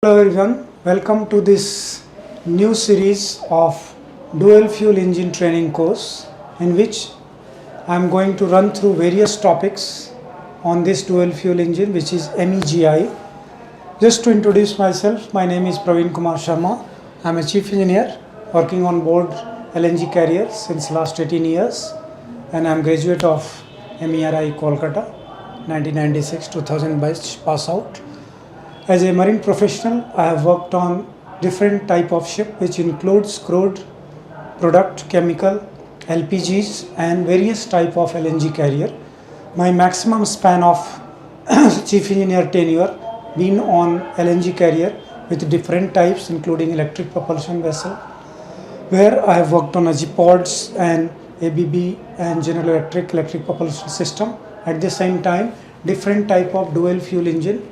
Hello everyone, welcome to this new series of dual fuel engine training course in which I am going to run through various topics on this dual fuel engine, which is MEGI. Just to introduce myself, my name is Praveen Kumar Sharma. I am a chief engineer working on board LNG carriers since last 18 years and I am graduate of MERI Kolkata 1996-2000 batch pass out. As a marine professional, I have worked on different type of ship which includes crude, product, chemical, LPGs and various type of LNG carrier. My maximum span of chief engineer tenure been on LNG carrier with different types including electric propulsion vessel, where I have worked on Agipods and ABB and General Electric propulsion system. At the same time, different type of dual fuel engine.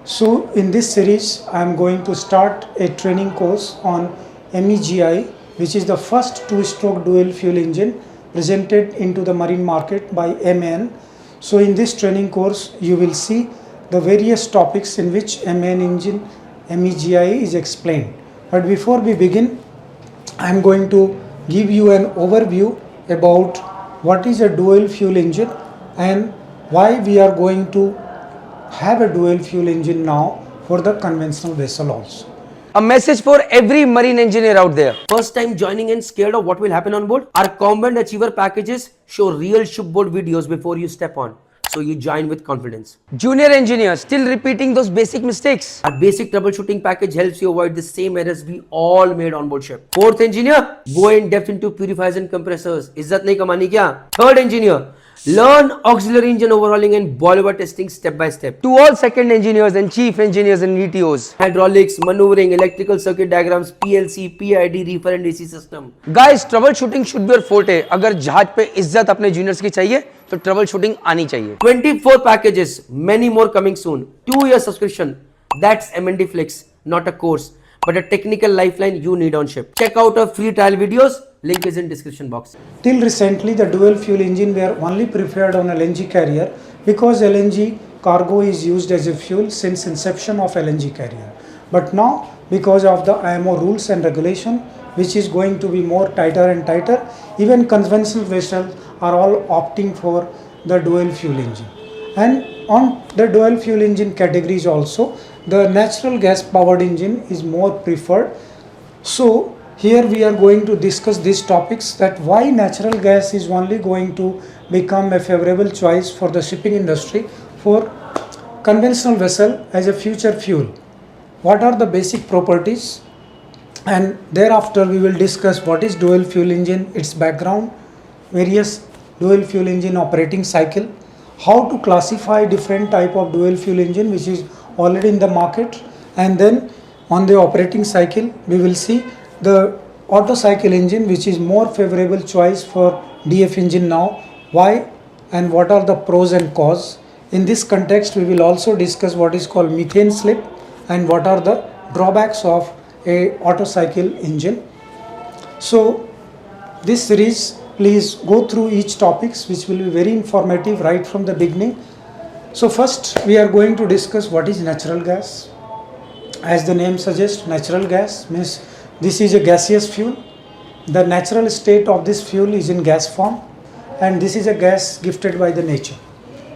So in this series, I am going to start a training course on MEGI, which is the first two-stroke dual fuel engine presented into the marine market by MAN. So in this training course, you will see the various topics in which MAN engine MEGI is explained. But before we begin, I am going to give you an overview about what is a dual fuel engine and why we are going to have a dual fuel engine now for the conventional vessel also. A message for every marine engineer out there. First time joining and scared of what will happen on board? Our Combat Achiever packages show real shipboard videos before you step on, so you join with confidence. Junior engineer still repeating those basic mistakes? Our basic troubleshooting package helps you avoid the same errors we all made on board ship. Fourth engineer, go in depth into purifiers and compressors. Izzat nahi kamani kya? Third engineer, learn auxiliary engine overhauling and boiler testing step by step. To all second engineers and chief engineers and ETOs, hydraulics, maneuvering, electrical circuit diagrams, PLC, PID, reefer and AC system. Guys, troubleshooting should be your forte. अगर जहाज पे इज्जत अपने juniors की चाहिए, तो troubleshooting आनी चाहिए. 24 packages, many more coming soon. 2-year subscription. That's M&D Flex, not a course, but a technical lifeline you need on ship. Check out our free trial videos. Link is in description box. Till recently, the dual fuel engine were only preferred on LNG carrier because LNG cargo is used as a fuel since inception of LNG carrier. But now, because of the IMO rules and regulation, which is going to be more tighter and tighter, even conventional vessels are all opting for the dual fuel engine. And on the dual fuel engine categories also, the natural gas powered engine is more preferred. So here we are going to discuss these topics, that why natural gas is only going to become a favorable choice for the shipping industry for conventional vessel as a future fuel. What are the basic properties? And thereafter we will discuss what is dual fuel engine, its background, various dual fuel engine operating cycle, how to classify different type of dual fuel engine which is already in the market, and then on the operating cycle we will see the Otto cycle engine, which is more favorable choice for DF engine now. Why and what are the pros and cons? In this context, we will also discuss what is called methane slip and what are the drawbacks of a Otto cycle engine. So this series, please go through each topics, which will be very informative right from the beginning. So first we are going to discuss what is natural gas. As the name suggests, natural gas means this is a gaseous fuel. The natural state of this fuel is in gas form, and this is a gas gifted by the nature.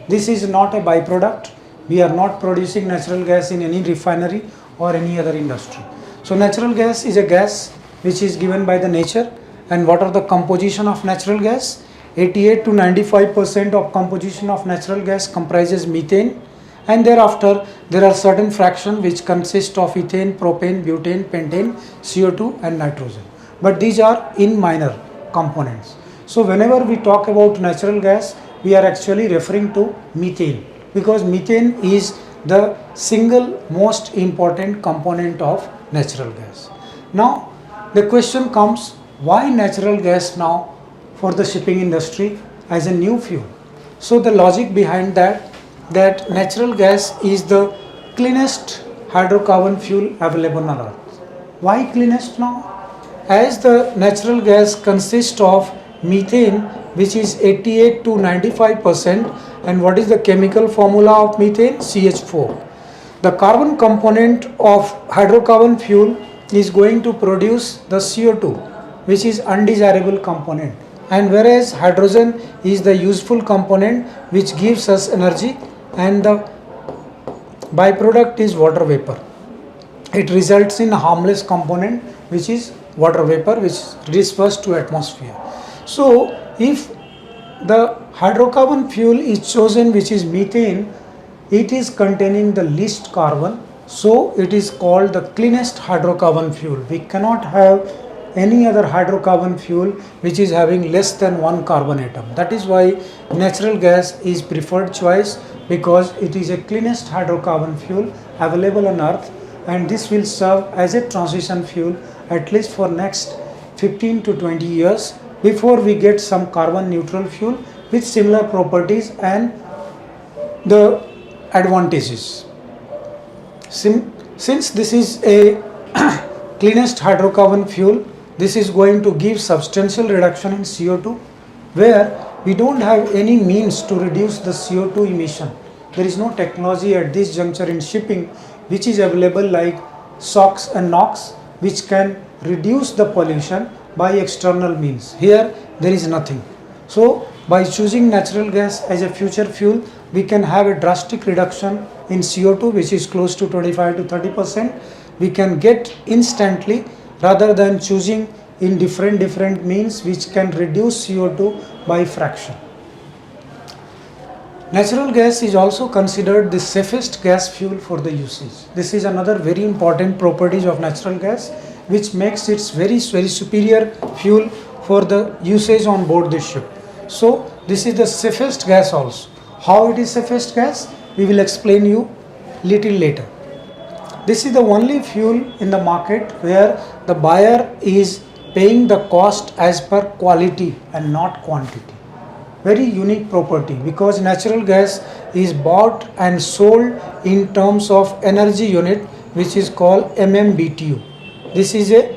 This is not a byproduct. We are not producing natural gas in any refinery or any other industry. So natural gas is a gas which is given by the nature. And what are the composition of natural gas? 88 to 95% of composition of natural gas comprises methane, and thereafter there are certain fraction which consist of ethane, propane, butane, pentane, CO2 and nitrogen. But these are in minor components. So whenever we talk about natural gas, we are actually referring to methane, because methane is the single most important component of natural gas. Now the question comes, why natural gas now for the shipping industry as a new fuel? So the logic behind that natural gas is the cleanest hydrocarbon fuel available on earth. Why cleanest now? As the natural gas consists of methane, which is 88 to 95%, and what is the chemical formula of methane? CH4. The carbon component of hydrocarbon fuel is going to produce the CO2, which is undesirable component, and whereas hydrogen is the useful component which gives us energy, and the byproduct is water vapor. It results in a harmless component which is water vapor, which disperses to atmosphere. So if the hydrocarbon fuel is chosen, which is methane, it is containing the least carbon, so it is called the cleanest hydrocarbon fuel. We cannot have any other hydrocarbon fuel which is having less than one carbon atom. That is why natural gas is preferred choice, because it is a cleanest hydrocarbon fuel available on earth, and this will serve as a transition fuel at least for next 15 to 20 years before we get some carbon neutral fuel with similar properties and the advantages. Since this is a cleanest hydrocarbon fuel, this is going to give substantial reduction in CO2, where we don't have any means to reduce the CO2 emission. There is no technology at this juncture in shipping which is available like SOx and NOx, which can reduce the pollution by external means. Here there is nothing. So by choosing natural gas as a future fuel, we can have a drastic reduction in CO2, which is close to 25 to 30%. We can get instantly, rather than choosing in different means which can reduce CO2 by fraction. Natural gas is also considered the safest gas fuel for the usage. This is another very important properties of natural gas, which makes it very superior fuel for the usage on board the ship. So this is the safest gas also. How it is safest gas, we will explain you little later. This is the only fuel in the market where the buyer is paying the cost as per quality and not quantity. Very unique property, because natural gas is bought and sold in terms of energy unit, which is called MMBTU. This is a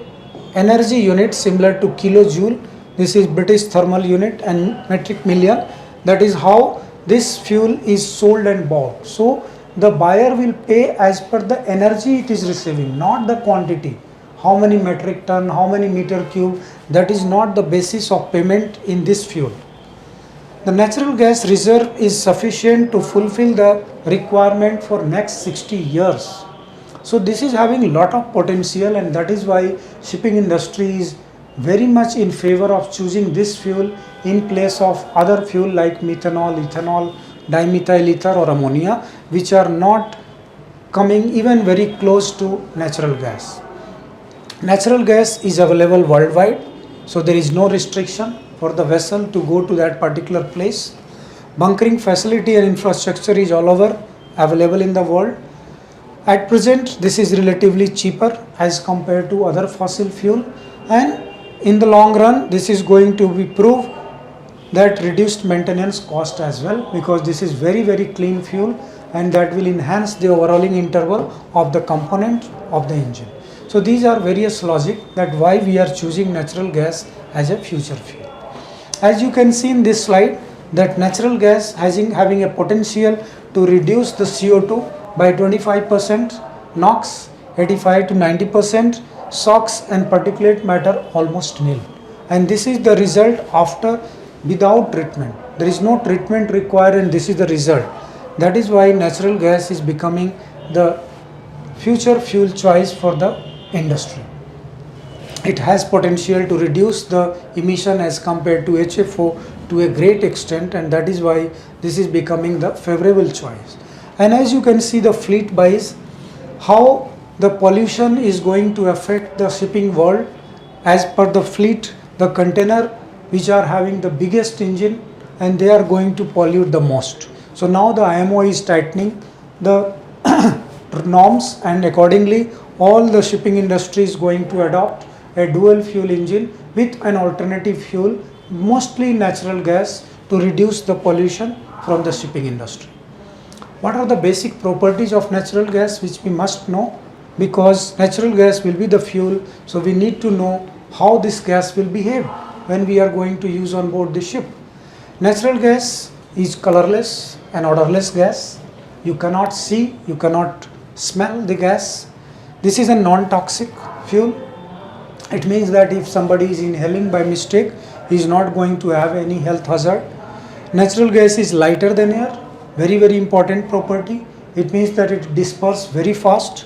energy unit similar to kilojoule. This is British thermal unit and metric million. That is how this fuel is sold and bought. So the buyer will pay as per the energy it is receiving, not the quantity. How many metric ton, how many meter cube, that is not the basis of payment in this fuel. The natural gas reserve is sufficient to fulfill the requirement for next 60 years. So this is having a lot of potential, and that is why shipping industry is very much in favor of choosing this fuel in place of other fuel like methanol, ethanol, dimethyl ether or ammonia, which are not coming even very close to natural gas. Natural gas is available worldwide, so there is no restriction for the vessel to go to that particular place. Bunkering facility and infrastructure is all over available in the world. At present, this is relatively cheaper as compared to other fossil fuel, and in the long run this is going to be proved that reduced maintenance cost as well, because this is very clean fuel, and that will enhance the overhauling interval of the component of the engine. So these are various logic that why we are choosing natural gas as a future fuel. As you can see in this slide, that natural gas having a potential to reduce the CO2 by 25%, NOx 85 to 90%, SOx and particulate matter almost nil. And this is the result after without treatment. There is no treatment required, and this is the result. That is why natural gas is becoming the future fuel choice for the industry. It has potential to reduce the emission as compared to HFO to a great extent, and that is why this is becoming the favorable choice. And as you can see the fleet buys, how the pollution is going to affect the shipping world. As per the fleet, the container which are having the biggest engine, and they are going to pollute the most. So now the IMO is tightening the norms, and accordingly all the shipping industry is going to adopt a dual fuel engine with an alternative fuel, mostly natural gas, to reduce the pollution from the shipping industry. What are the basic properties of natural gas which we must know? Because natural gas will be the fuel, so we need to know how this gas will behave when we are going to use on board the ship. Natural gas is colorless and odorless gas. You cannot see, you cannot smell the gas. This is a non-toxic fuel. It means that if somebody is inhaling by mistake, he is not going to have any health hazard. Natural gas is lighter than air, very important property. It means that it disperses very fast.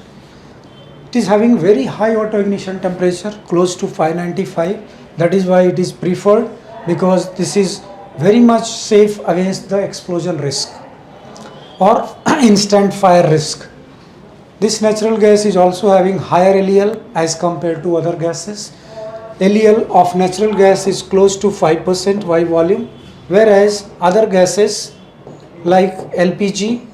It is having very high auto ignition temperature, close to 595. That is why it is preferred, because this is very much safe against the explosion risk or instant fire risk. This natural gas is also having higher LEL as compared to other gases. LEL of natural gas is close to 5% by volume, whereas other gases like LPG,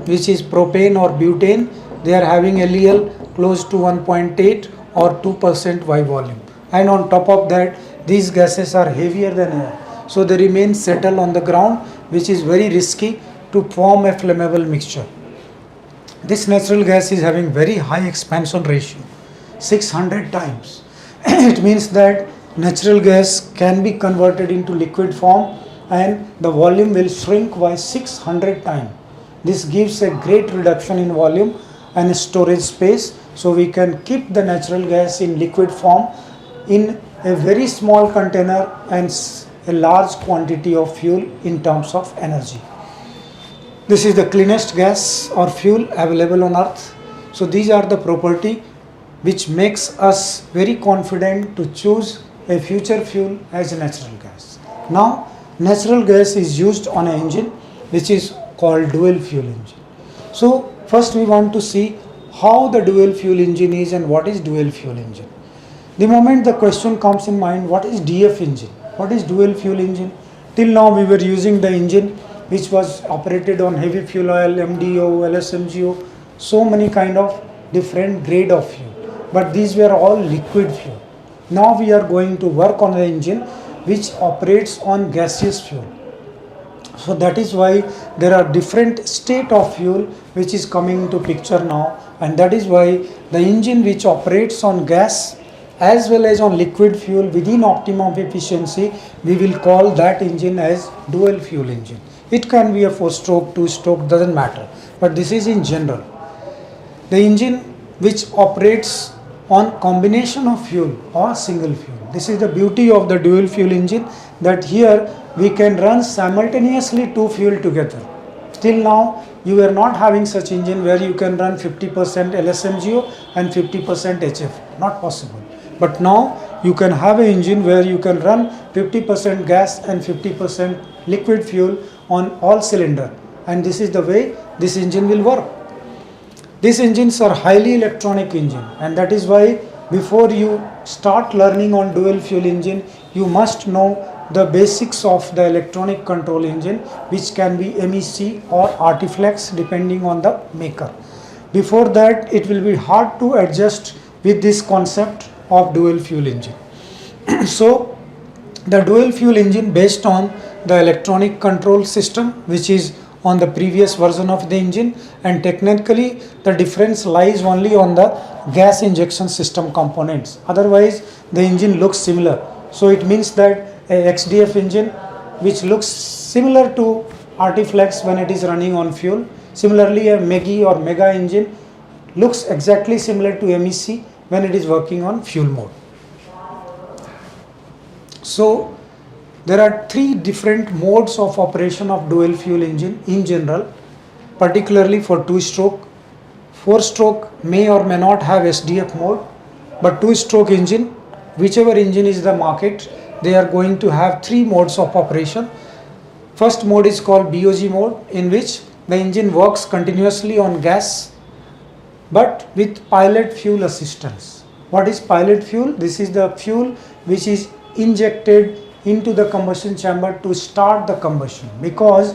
which is propane or butane, they are having LEL close to 1.8 or 2% by volume. And on top of that, these gases are heavier than air, so they remain settle on the ground, which is very risky to form a flammable mixture. This natural gas is having very high expansion ratio, 600 times. It means that natural gas can be converted into liquid form and the volume will shrink by 600 times. This gives a great reduction in volume and storage space, so we can keep the natural gas in liquid form in a very small container and a large quantity of fuel in terms of energy. This is the cleanest gas or fuel available on earth. So these are the property which makes us very confident to choose a future fuel as natural gas. Now natural gas is used on an engine which is called dual fuel engine. So first we want to see how the dual fuel engine is and what is dual fuel engine. The moment the question comes in mind, what is DF engine? What is dual fuel engine? Till now we were using the engine which was operated on heavy fuel oil, MDO, LSMGO, so many kind of different grade of fuel. But these were all liquid fuel. Now we are going to work on the engine which operates on gaseous fuel. So that is why there are different state of fuel which is coming into picture now, and that is why the engine which operates on gas as well as on liquid fuel within optimum efficiency, we will call that engine as dual fuel engine. It can be a 4-stroke, 2-stroke, doesn't matter, but this is in general. The engine which operates on combination of fuel or single fuel. This is the beauty of the dual fuel engine, that here we can run simultaneously two fuel together. Till now you were not having such engine where you can run 50% LSMGO and 50% HF, not possible. But now you can have an engine where you can run 50% gas and 50% liquid fuel on all cylinder, and this is the way this engine will work. These engines are highly electronic engine, and that is why before you start learning on dual fuel engine, you must know the basics of the electronic control engine, which can be MEC or Artiflex depending on the maker. Before that, it will be hard to adjust with this concept of dual fuel engine. So the dual fuel engine based on the electronic control system which is on the previous version of the engine, and technically the difference lies only on the gas injection system components. Otherwise the engine looks similar. So it means that a XDF engine which looks similar to Artiflex when it is running on fuel, similarly a MEGI or MEGA engine looks exactly similar to MEC when it is working on fuel mode. So there are three different modes of operation of dual fuel engine in general, particularly for 2-stroke. 4-stroke may or may not have SDF mode, but 2-stroke engine, whichever engine is the market, they are going to have three modes of operation. First mode is called BOG mode, in which the engine works continuously on gas but with pilot fuel assistance. What is pilot fuel? This is the fuel which is injected into the combustion chamber to start the combustion, because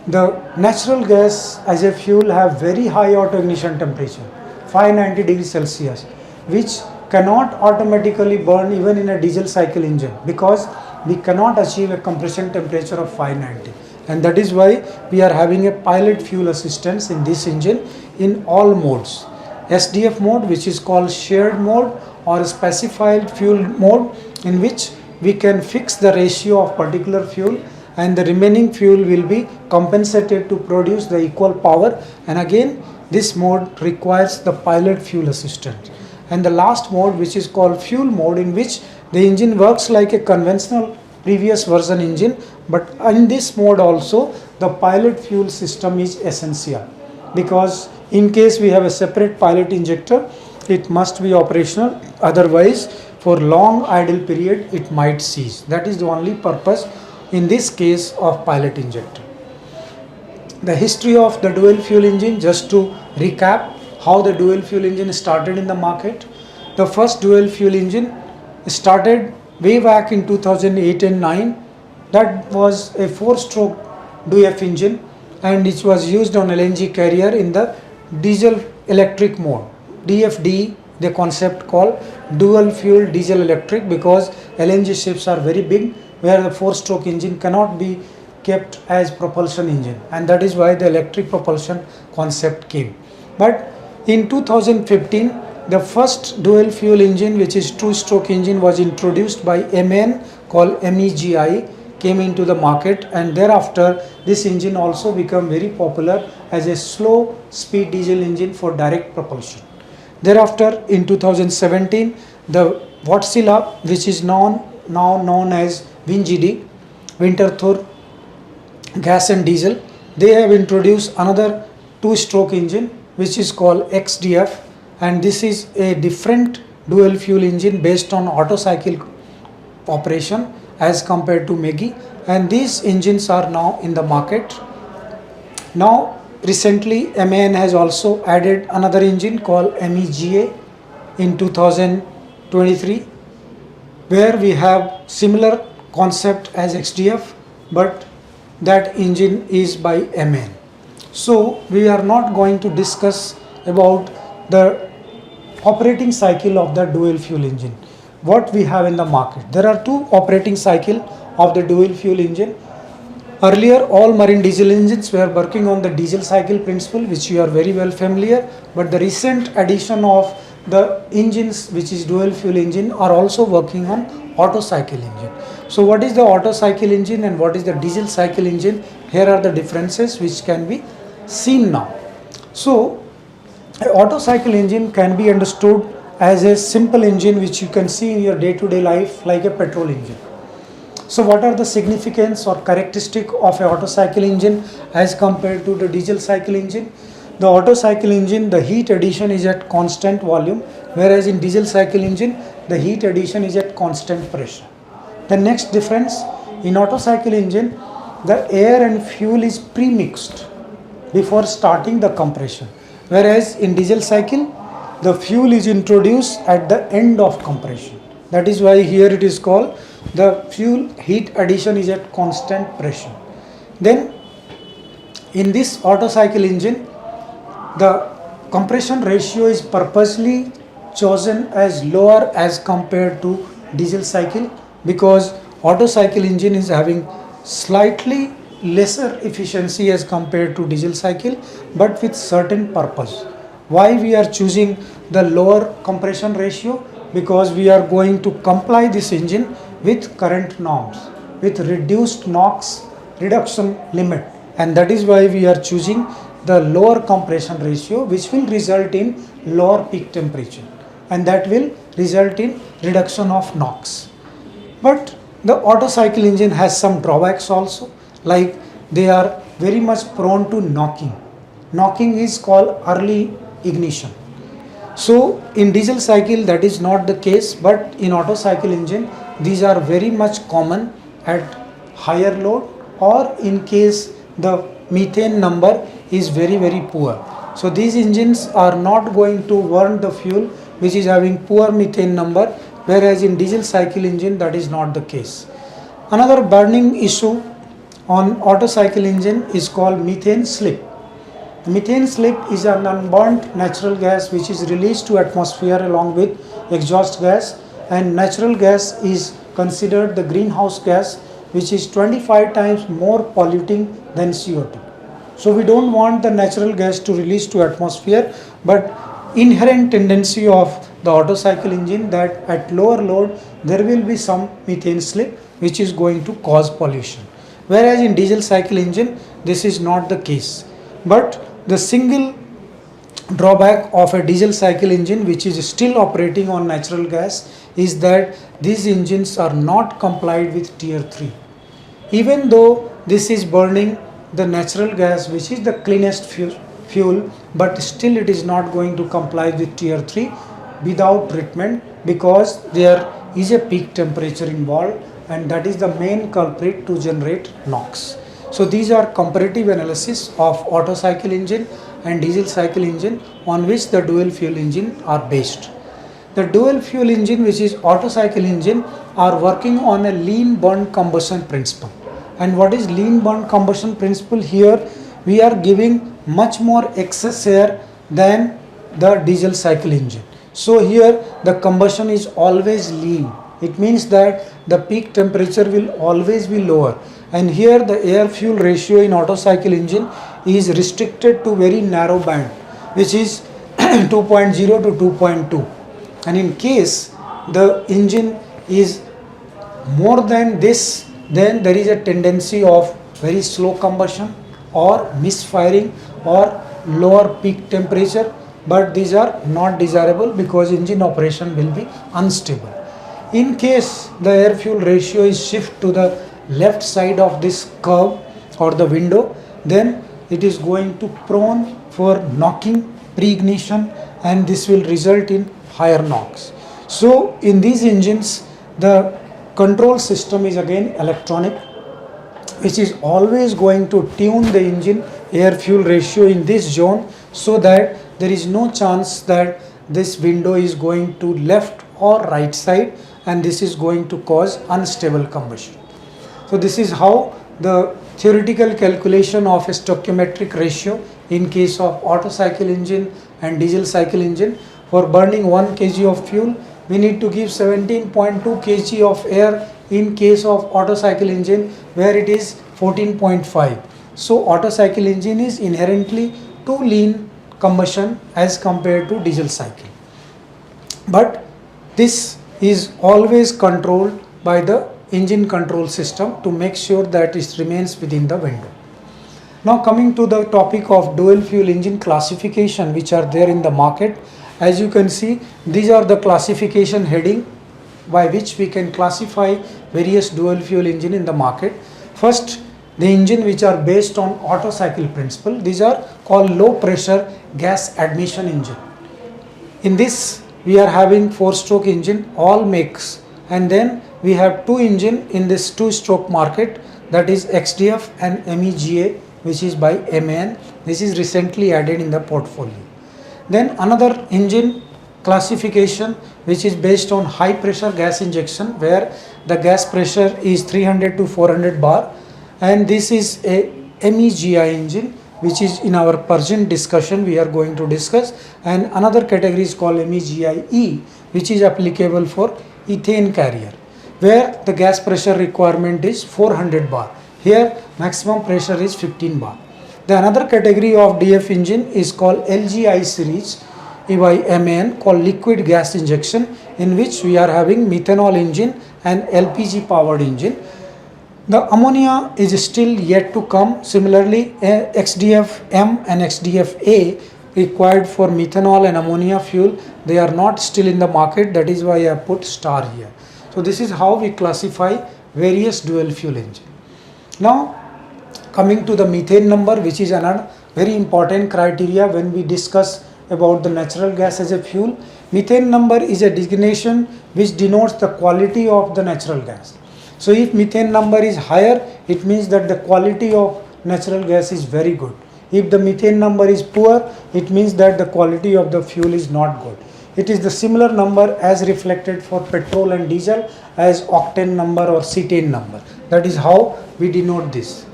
the natural gas as a fuel have very high auto ignition temperature, 590 degrees Celsius, which cannot automatically burn even in a diesel cycle engine, because we cannot achieve a compression temperature of 590, and that is why we are having a pilot fuel assistance in this engine in all modes. SDF mode, which is called shared mode or specified fuel mode, in which we can fix the ratio of particular fuel and the remaining fuel will be compensated to produce the equal power, and again this mode requires the pilot fuel assistance. And the last mode, which is called fuel mode, in which the engine works like a conventional previous version engine, but in this mode also the pilot fuel system is essential, because in case we have a separate pilot injector, it must be operational, otherwise for long idle period it might cease. That is the only purpose in this case of pilot injector. The history of the dual fuel engine, just to recap how the dual fuel engine started in the market. The first dual fuel engine started way back in 2008 and 9. That was a 4-stroke DF engine, and it was used on LNG carrier in the diesel electric mode. DFD, the concept called dual fuel diesel electric, because LNG ships are very big where the 4-stroke engine cannot be kept as propulsion engine, and that is why the electric propulsion concept came. But in 2015, the first dual fuel engine, which is 2-stroke engine, was introduced by MAN called MEGI, came into the market, and thereafter this engine also became very popular as a slow speed diesel engine for direct propulsion. Thereafter in 2017, the Wärtsilä, which is now known as WinGD, Winterthur Gas and Diesel, they have introduced another 2-stroke engine which is called XDF, and this is a different dual fuel engine based on Otto cycle operation as compared to MEGI, and these engines are now in the market. Now recently MAN has also added another engine called MEGA in 2023, where we have similar concept as XDF, but that engine is by MAN. So we are not going to discuss about the operating cycle of the dual fuel engine. What we have in the market, there are two operating cycle of the dual fuel engine. Earlier all marine diesel engines were working on the diesel cycle principle, which you are very well familiar, but the recent addition of the engines which is dual fuel engine are also working on Otto cycle engine. So what is the Otto cycle engine and what is the diesel cycle engine? Here are the differences which can be seen now. So an Otto cycle engine can be understood as a simple engine which you can see in your day-to-day life like a petrol engine. So what are the significance or characteristic of a Otto cycle engine as compared to the diesel cycle engine? The Otto cycle engine, the heat addition is at constant volume, whereas in diesel cycle engine the heat addition is at constant pressure. The next difference, in Otto cycle engine the air and fuel is pre-mixed before starting the compression, whereas in diesel cycle the fuel is introduced at the end of compression. That is why here it is called the fuel heat addition is at constant pressure. Then in this Otto cycle engine the compression ratio is purposely chosen as lower as compared to diesel cycle, because Otto cycle engine is having slightly lesser efficiency as compared to diesel cycle, but with certain purpose. Why we are choosing the lower compression ratio? Because we are going to comply this engine with current norms, with reduced NOx reduction limit, and that is why we are choosing the lower compression ratio, which will result in lower peak temperature, and that will result in reduction of NOx. But the Otto cycle engine has some drawbacks also, like they are very much prone to knocking. Knocking is called early ignition. So in diesel cycle that is not the case, but in Otto cycle engine these are very much common at higher load, or in case the methane number is very poor. So these engines are not going to burn the fuel which is having poor methane number, whereas in diesel cycle engine that is not the case. Another burning issue on Otto cycle engine is called methane slip. Methane slip is an unburnt natural gas which is released to atmosphere along with exhaust gas, and natural gas is considered the greenhouse gas which is 25 times more polluting than CO2. So we don't want the natural gas to release to atmosphere, but inherent tendency of the Otto cycle engine that at lower load there will be some methane slip which is going to cause pollution, whereas in diesel cycle engine this is not the case. But the single drawback of a diesel cycle engine which is still operating on natural gas is that these engines are not complied with tier 3. Even though this is burning the natural gas which is the cleanest fuel, but still it is not going to comply with tier 3 without treatment, because there is a peak temperature involved, and that is the main culprit to generate NOx. So these are comparative analysis of Otto cycle engine and diesel cycle engine on which the dual fuel engine are based. The dual fuel engine, which is Otto cycle engine, are working on a lean burn combustion principle. And what is lean burn combustion principle? Here we are giving much more excess air than the diesel cycle engine. So here the combustion is always lean. It means that the peak temperature will always be lower. And here the air fuel ratio in Otto cycle engine is restricted to very narrow band, which is 2.0 to 2.2. And in case the engine is more than this, then there is a tendency of very slow combustion or misfiring or lower peak temperature, but these are not desirable because engine operation will be unstable. In case the air fuel ratio is shift to the left side of this curve or the window, then it is going to prone for knocking, pre-ignition, and this will result in higher NOx. So in these engines the control system is again electronic, which is always going to tune the engine air fuel ratio in this zone, so that there is no chance that this window is going to left or right side, and this is going to cause unstable combustion. So this is how the theoretical calculation of a stoichiometric ratio in case of Otto cycle engine and diesel cycle engine. For burning 1 kg of fuel, we need to give 17.2 kg of air in case of Otto cycle engine, where it is 14.5. So Otto cycle engine is inherently too lean combustion as compared to diesel cycle. But this is always controlled by the engine control system to make sure that it remains within the window. Now coming to the topic of dual fuel engine classification which are there in the market. As you can see, these are the classification heading by which we can classify various dual fuel engine in the market. First, the engine which are based on Otto cycle principle, these are called low pressure gas admission engine. In this we are having 4-stroke engine, all makes, and then we have 2 engine in this 2-stroke market, that is XDF and MEGI, which is by MAN. This is recently added in the portfolio. Then another engine classification which is based on high pressure gas injection, where the gas pressure is 300 to 400 bar, and this is a MEGI engine, which is in our Persian discussion we are going to discuss. And another category is called MEGI-E, which is applicable for ethane carrier, where the gas pressure requirement is 400 bar. Here maximum pressure is 15 bar. The another category of DF engine is called LGI series by MAN, called liquid gas injection, in which we are having methanol engine and LPG powered engine. The ammonia is still yet to come. Similarly, XDF-M and XDF-A required for methanol and ammonia fuel, they are not still in the market. That is why I have put star here. So this is how we classify various dual fuel engine. Now coming to the methane number, which is another very important criteria when we discuss about the natural gas as a fuel. Methane number is a designation which denotes the quality of the natural gas. So if methane number is higher, it means that the quality of natural gas is very good. If the methane number is poor, it means that the quality of the fuel is not good. It is the similar number as reflected for petrol and diesel as octane number or cetane number. That is how we denote this.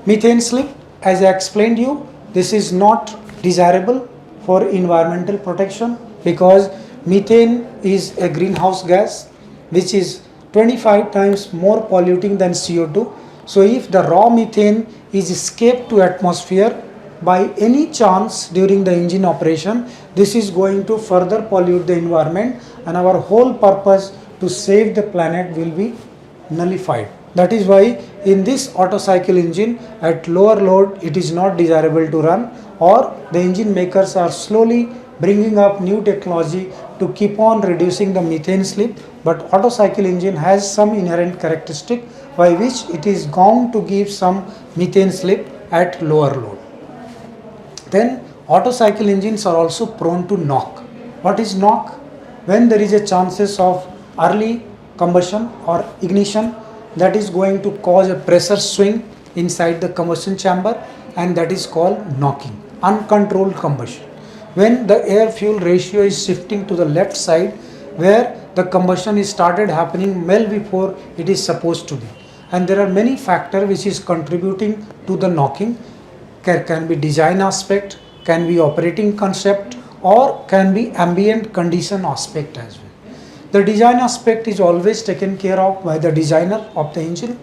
Methane slip, as I explained you, this is not desirable for environmental protection, because methane is a greenhouse gas which is 25 times more polluting than CO2. So if the raw methane is escaped to atmosphere by any chance during the engine operation, this is going to further pollute the environment, and our whole purpose to save the planet will be nullified. That is why in this Otto cycle engine at lower load it is not desirable to run, or the engine makers are slowly bringing up new technology to keep on reducing the methane slip, but Otto cycle engine has some inherent characteristic by which it is bound to give some methane slip at lower load. Then Otto cycle engines are also prone to knock. What is knock? When there is a chances of early combustion or ignition, that is going to cause a pressure swing inside the combustion chamber, and that is called knocking, uncontrolled combustion. When the air fuel ratio is shifting to the left side where the combustion is started happening well before it is supposed to be, and there are many factors which is contributing to the knocking. Can be design aspect, can be operating concept, or can be ambient condition aspect as well. The design aspect is always taken care of by the designer of the engine.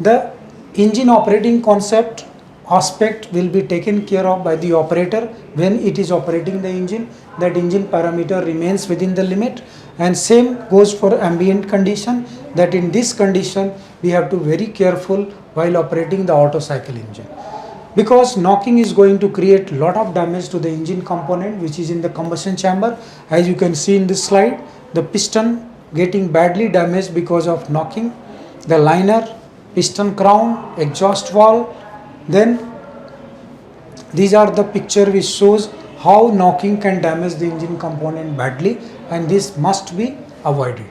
The engine operating concept aspect will be taken care of by the operator when it is operating the engine. That engine parameter remains within the limit, and same goes for ambient condition, that in this condition we have to be very careful while operating the Otto cycle engine, because knocking is going to create lot of damage to the engine component which is in the combustion chamber. As you can see in this slide, the piston getting badly damaged because of knocking, the liner, piston crown, exhaust valve. Then these are the picture which shows how knocking can damage the engine component badly, and this must be avoided.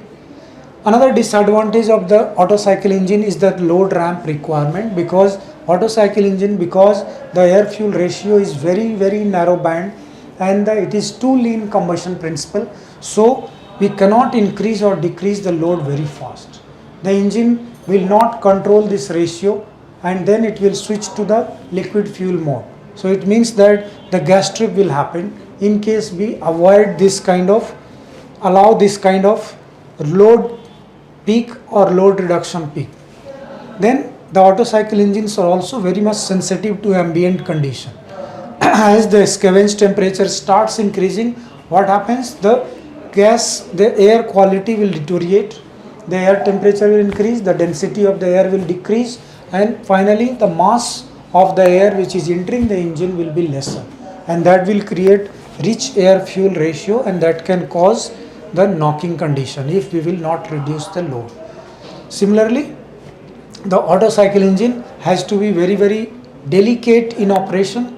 Another disadvantage of the Otto cycle engine is the load ramp requirement, because Otto cycle engine, because the air fuel ratio is very narrow band, and it is too lean combustion principle, so we cannot increase or decrease the load very fast. The engine will not control this ratio, and then it will switch to the liquid fuel mode. So it means that the gas trip will happen in case we avoid this kind of, allow this kind of load peak or load reduction peak. Then the Otto cycle engines are also very much sensitive to ambient condition. As the scavenge temperature starts increasing, what happens? The air quality will deteriorate, the air temperature will increase, the density of the air will decrease, and finally the mass of the air which is entering the engine will be lesser, and that will create rich air fuel ratio, and that can cause the knocking condition if we will not reduce the load. Similarly, the Otto cycle engine has to be very delicate in operation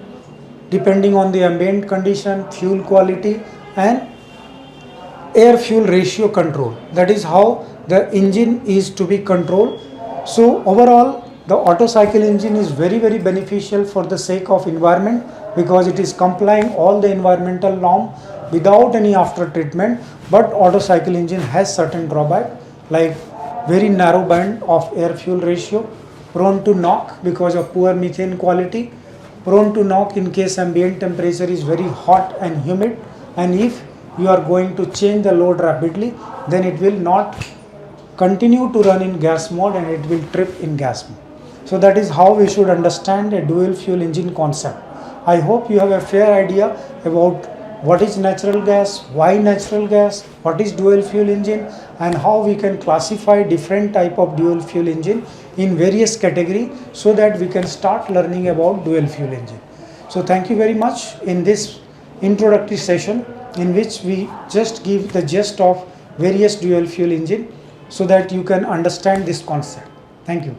depending on the ambient condition, fuel quality, and air fuel ratio control. That is how the engine is to be controlled. So overall, the Otto cycle engine is very beneficial for the sake of environment, because it is complying all the environmental norm without any after treatment. But Otto cycle engine has certain drawback, like very narrow band of air fuel ratio, prone to knock because of poor methane quality, prone to knock in case ambient temperature is very hot and humid, and if you are going to change the load rapidly, then it will not continue to run in gas mode and it will trip in gas mode. So that is how we should understand a dual fuel engine concept. I hope you have a fair idea about what is natural gas, why natural gas, what is dual fuel engine, and how we can classify different type of dual fuel engine in various category, so that we can start learning about dual fuel engine. So thank you very much in this introductory session, in which we just give the gist of various dual fuel engine so that you can understand this concept. Thank you.